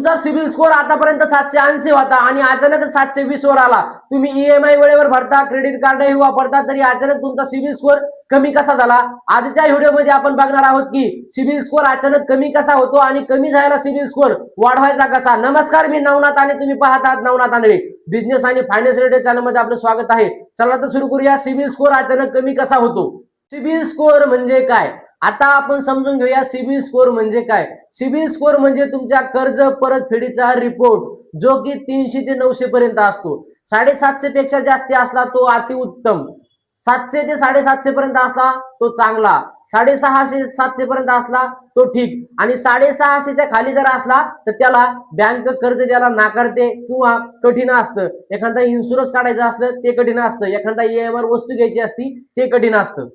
तुमचा CIBIL score आतापर्यंत 780 होता आणि अचानक 720 वर आला. तुम्ही ईएमआय वेळेवर भरता, क्रेडिट कार्डही वापरता, तरी अचानक तुमचा सिबिल स्कोअर कमी कसा झाला? आजच्या व्हिडिओमध्ये आपण बघणार आहोत की सिबिल स्कोअर अचानक कमी कसा होतो आणि कमी झालेला सिबिल स्कोअर वाढवायचा कसा. नमस्कार, मी नवनाथ आणि तुम्ही पाहत आहात नवनाथ आंधळे. बिझनेस आणि फायनान्स रिलेटेड चॅनलमध्ये आपलं स्वागत आहे. चला तर सुरू करूया. सिबिल स्कोअर अचानक कमी कसा होतो? सिबिल स्कोअर म्हणजे काय आता आपण समजून घेऊया. सिबिल स्कोअर म्हणजे काय? सिबिल स्कोअर म्हणजे तुमच्या कर्ज परतफेडीचा रिपोर्ट, जो की 300 ते 900 पर्यंत असतो. 750 पेक्षा जास्त असला तो अतिउत्तम, 700 ते 750 पर्यंत असला तो चांगला, 650 700 पर्यंत असला तो ठीक, आणि 650च्या खाली जर असला तर त्याला बँक कर्ज द्यायला नाकारते किंवा कठीण असतं. एखादा इन्शुरन्स काढायचा असतं ते कठीण असतं, एखादा ईएमआय वस्तू घ्यायची असती ते कठीण असतं.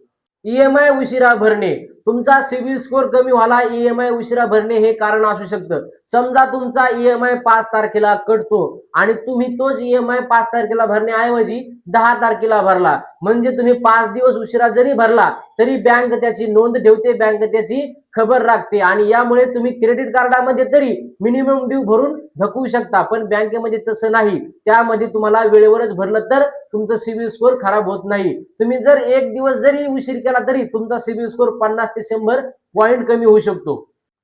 ईएमआय उशिरा भरणे, तुमचा सिबिल स्कोअर कमी व्हायला ईएमआय उशिरा भरणे हे कारण असू शकतं. समजा तुमचा ईएमआय 5 तारखेला कटतो आणि तुम्ही तोच ईएमआय 5 तारखेला भरण्याऐवजी 10 तारखेला भरला, म्हणजे तुम्ही 5 दिवस उशिरा जरी भरला तरी बँक त्याची नोंद ठेवते, बँक त्याची खबर राखते आणि यामुळे तुम्ही क्रेडिट कार्डामध्ये तरी मिनिमम ड्यू भरून धकवू शकता, पण बँकेमध्ये तसं नाही. त्यामध्ये तुम्हाला वेळेवरच भरलं तर तुमचं सिबिल स्कोअर खराब होत नाही. तुम्ही जर एक दिवस जरी उशीर केला तरी तुमचा सिबिल स्कोअर 50 ते 100 पॉईंट कमी होऊ शकतो.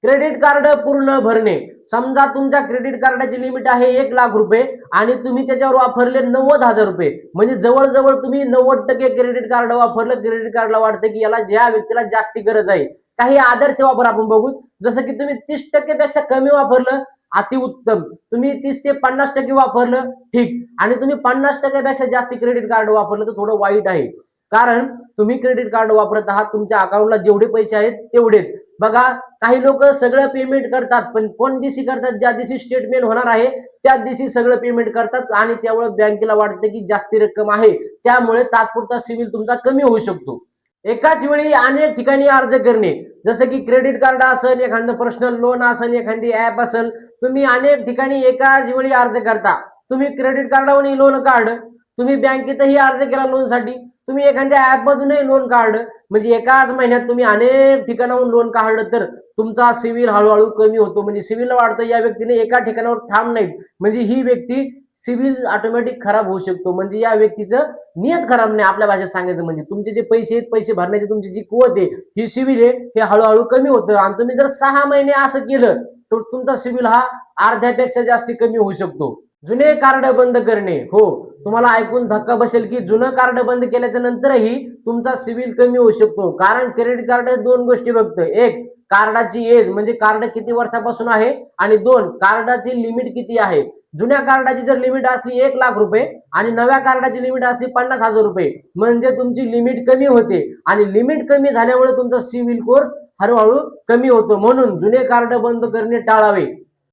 क्रेडिट कार्ड पूर्ण भरणे, समजा तुमच्या क्रेडिट कार्डाची लिमिट आहे 1 लाख रुपये आणि तुम्ही त्याच्यावर वापरले 90,000 रुपये, म्हणजे जवळजवळ तुम्ही 90% क्रेडिट कार्ड वापरलं. क्रेडिट कार्डला वाटतं की याला ज्या व्यक्तीला जास्ती गरज आहे. काही आदर्श वापर आपण बघू, जसं की तुम्ही 30% पेक्षा कमी वापरलं अतिउत्तम, तुम्ही 30 ते 50% वापरलं ठीक, आणि तुम्ही 50% पेक्षा जास्त क्रेडिट कार्ड वापरलं तर थोडं वाईट आहे. कारण तुम्ही क्रेडिट कार्ड वापरत आहात, तुमच्या अकाउंटला जेवढे पैसे आहेत तेवढेच. बघा, काही लोक सगळं पेमेंट करतात, पण कोण दिवशी करतात? ज्या दिवशी स्टेटमेंट होणार आहे त्याच दिवशी सगळं पेमेंट करतात आणि त्यामुळे बँकेला वाटतं की जास्ती रक्कम आहे, त्यामुळे तात्पुरता सिबिल तुमचा कमी होऊ शकतो. एकाच वेळी अनेक ठिकाणी अर्ज करणे, जसं की क्रेडिट कार्ड असेल, एखादं पर्सनल लोन असेल, एखादी ऍप असेल, तुम्ही अनेक ठिकाणी एकाच वेळी अर्ज करता. तुम्ही क्रेडिट कार्डावरून लोन काढ, तुम्ही बँकेतही अर्ज केला लोनसाठी, तुम्ही एखाद्या ऍप मधूनही लोन काढलं, म्हणजे एकाच महिन्यात तुम्ही अनेक ठिकाणाहून लोन काढलं तर तुमचा सिबिल हळूहळू कमी होतो. म्हणजे सिबिल वाढतो, या व्यक्तीने एका ठिकाणावर थांब नाही, म्हणजे ही व्यक्ती सिबिल ऑटोमॅटिक खराब होऊ शकतो. म्हणजे या व्यक्तीचं नियत खराब नाही, आपल्या भाषेत सांगायचं म्हणजे तुमचे जे पैसे आहेत, पैसे भरण्याची तुमची जी कुवत आहे, ही सिबिल आहे, हे हळूहळू कमी होतं. आणि तुम्ही जर 6 महिने असं केलं तर तुमचा सिबिल हा अर्ध्यापेक्षा जास्त कमी होऊ शकतो. जुने कार्ड बंद करणे, हो, तुम्हाला ऐकून धक्का बसेल की जुनं कार्ड बंद केल्याच्या नंतरही तुमचा सिबिल कमी होऊ शकतो. कारण क्रेडिट कार्ड 2 गोष्टी बघतं, एक कार्डाची एज म्हणजे कार्ड किती वर्षापासून आहे, आणि 2 कार्डाची लिमिट किती आहे. जुन्या कार्डाची जर लिमिट असली 1 लाख रुपये आणि नव्या कार्डाची लिमिट असली 50,000 रुपये, म्हणजे तुमची लिमिट कमी होते आणि लिमिट कमी झाल्यामुळे तुमचा सिबिल स्कोअर हळूहळू कमी होतो. म्हणून जुने कार्ड बंद करणे टाळावे.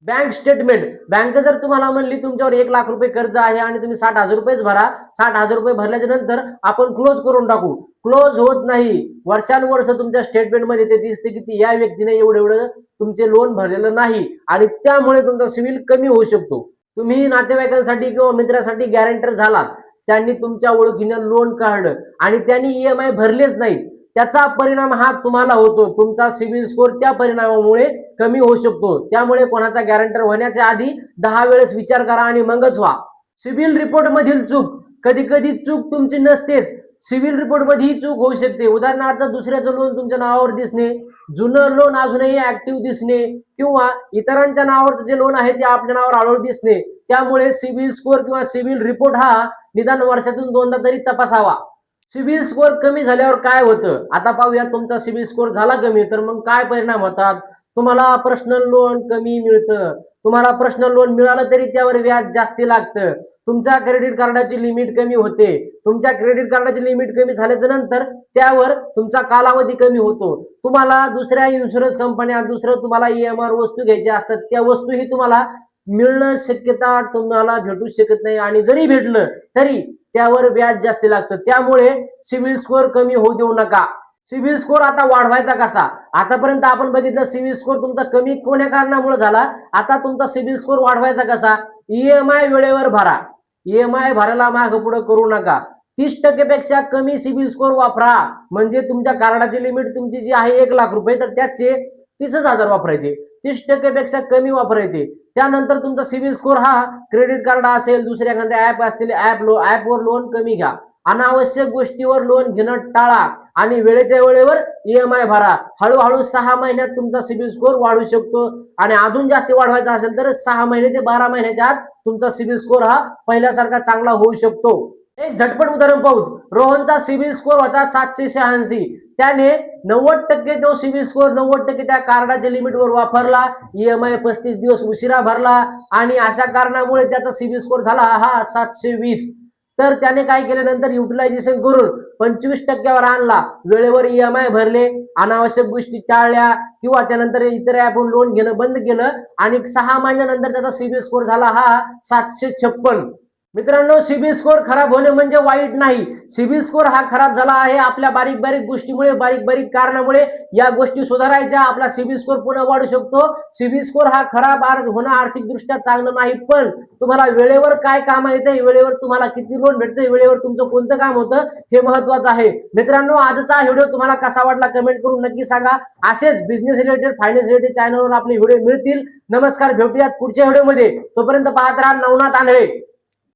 बँक स्टेटमेंट, बँक जर तुम्हाला म्हणली तुमच्यावर 1 लाख रुपये कर्ज आहे आणि तुम्ही 60,000 रुपयेच भरा, 60,000 रुपये भरल्याच्या नंतर आपण क्लोज करून टाकू, क्लोज होत नाही. वर्षानुवर्ष तुमच्या स्टेटमेंट मध्ये ते दिसते की या व्यक्तीने एवढं तुमचे लोन भरलेलं नाही आणि त्यामुळे तुमचा सिबिल कमी होऊ शकतो. तुम्ही नातेवाईकांसाठी किंवा मित्रासाठी गॅरंटर झालात, त्यांनी तुमच्या ओळखीने लोन काढलं आणि त्यांनी ईएमआय भरलेच नाही, त्याचा परिणाम हा तुम्हाला होतो. तुमचा सिबिल स्कोअर त्या परिणामामुळे कमी होऊ शकतो. त्यामुळे कोणाचा गॅरंटर होण्याच्या आधी 10 वेळेस विचार करा आणि मगच व्हा. सिबिल रिपोर्ट मधील चूक, कधी कधी चूक तुमची नसतेच, सिबिल रिपोर्ट मध्ये ही चूक होऊ शकते. उदाहरणार्थ, दुसऱ्याचं लोन तुमच्या नावावर दिसणे, जुनं लोन अजूनही ऍक्टिव्ह दिसणे, किंवा इतरांच्या नावावरचं जे लोन आहे ते आपल्या नावावर हळूहळू दिसणे. त्यामुळे सिबिल स्कोअर किंवा सिबिल रिपोर्ट हा निदान वर्षातून 2दा तरी तपासावा. सिबिल स्कोअर कमी झाल्यावर काय होतं आता पाहूया. तुमचा सिबिल स्कोअर झाला कमी तर मग काय परिणाम होतात? तुम्हाला पर्सनल लोन कमी मिळतं, तुम्हाला पर्सनल लोन मिळालं तरी त्यावर व्याज जास्ती लागतं, तुमच्या क्रेडिट कार्डाची लिमिट कमी होते, तुमच्या क्रेडिट कार्डाची लिमिट कमी झाल्याच्या नंतर त्यावर तुमचा कालावधी कमी होतो, तुम्हाला दुसऱ्या इन्शुरन्स कंपन्या, दुसरं तुम्हाला ईएमआय वस्तू घ्यायच्या असतात, त्या वस्तूही तुम्हाला मिळणं शक्यता तुम्हाला भेटू शकत नाही, आणि जरी भेटलं तरी त्यावर व्याज जास्त लागतं. त्यामुळे सिबिल स्कोअर कमी होऊ देऊ नका. सिबिल स्कोअर आता वाढवायचा कसा? आतापर्यंत आपण बघितलं सिबिल स्कोअर तुमचा कमी कोण्या कारणामुळे झाला. आता तुमचा सिबिल स्कोअर वाढवायचा कसा? ईएमआय वेळेवर भरा, ईएमआय भरायला मागं पुढे करू नका. 30% पेक्षा कमी सिबिल स्कोअर वापरा, म्हणजे तुमच्या कार्डाची लिमिट तुमची जी आहे 1 लाख रुपये, तर त्याचे 30,000 वापरायचे, 30% पेक्षा कमी वापरायचे. त्यानंतर तुमचा सिबिल स्कोर हा क्रेडिट कार्ड असेल, दुसऱ्या एखाद्या ऍप असतील, ऍपवर लोन कमी घ्या. अनावश्यक गोष्टीवर लोन घेणं टाळा आणि वेळेच्या वेळेवर ईएमआय भरा. हळूहळू 6 महिन्यात तुमचा सिबिल स्कोर वाढू शकतो आणि अजून जास्त वाढवायचा असेल तर 6 महिने ते 12 महिन्याच्या आत तुमचा सिबिल स्कोर हा पहिल्यासारखा चांगला होऊ शकतो. एक झटपट उदाहरण पाहू. रोहनचा सिबिल स्कोर होता 786. त्याने 90% तो सिबिल स्कोर 90% त्या कार्डाच्या लिमिटवर वापरला. ईएमआय 35 दिवस उशिरा भरला आणि अशा कारणामुळे त्याचा सिबिल स्कोर झाला हा 720. तर त्याने काय केले, नंतर युटिलायझेशन करून 25%वर आणला. वेळेवर ईएमआय भरले, अनावश्यक गोष्टी टाळल्या किंवा त्यानंतर इतर ऍपवरून लोन घेणं बंद केलं आणि 6 महिन्यानंतर त्याचा सिबिल स्कोर झाला हा 756. मित्रांनो, सिबिल स्कोर खराब होणे म्हणजे वाईट नाही. सिबिल स्कोर हा खराब झाला आहे आपल्या बारीक बारीक गोष्टीमुळे, बारीक बारीक कारणामुळे. या गोष्टी सुधारायच्या, आपला सिबिल स्कोर पुन्हा वाढू शकतो. सिबिल स्कोर हा खराब होणं आर्थिकदृष्ट्या चांगलं नाही, पण तुम्हाला वेळेवर काय काम येते, वेळेवर तुम्हाला किती लोन भेटते, वेळेवर तुमचं कोणतं काम होतं हे महत्वाचं आहे. मित्रांनो, आजचा व्हिडिओ तुम्हाला कसा वाटला कमेंट करून नक्की सांगा. असेच बिझनेस रिलेटेड, फायनान्स रिलेटेड चॅनलवर आपले व्हिडिओ मिळतील. नमस्कार, भेटूयात पुढच्या व्हिडिओमध्ये. तोपर्यंत पाहत राहा नवनाथ आंधळे.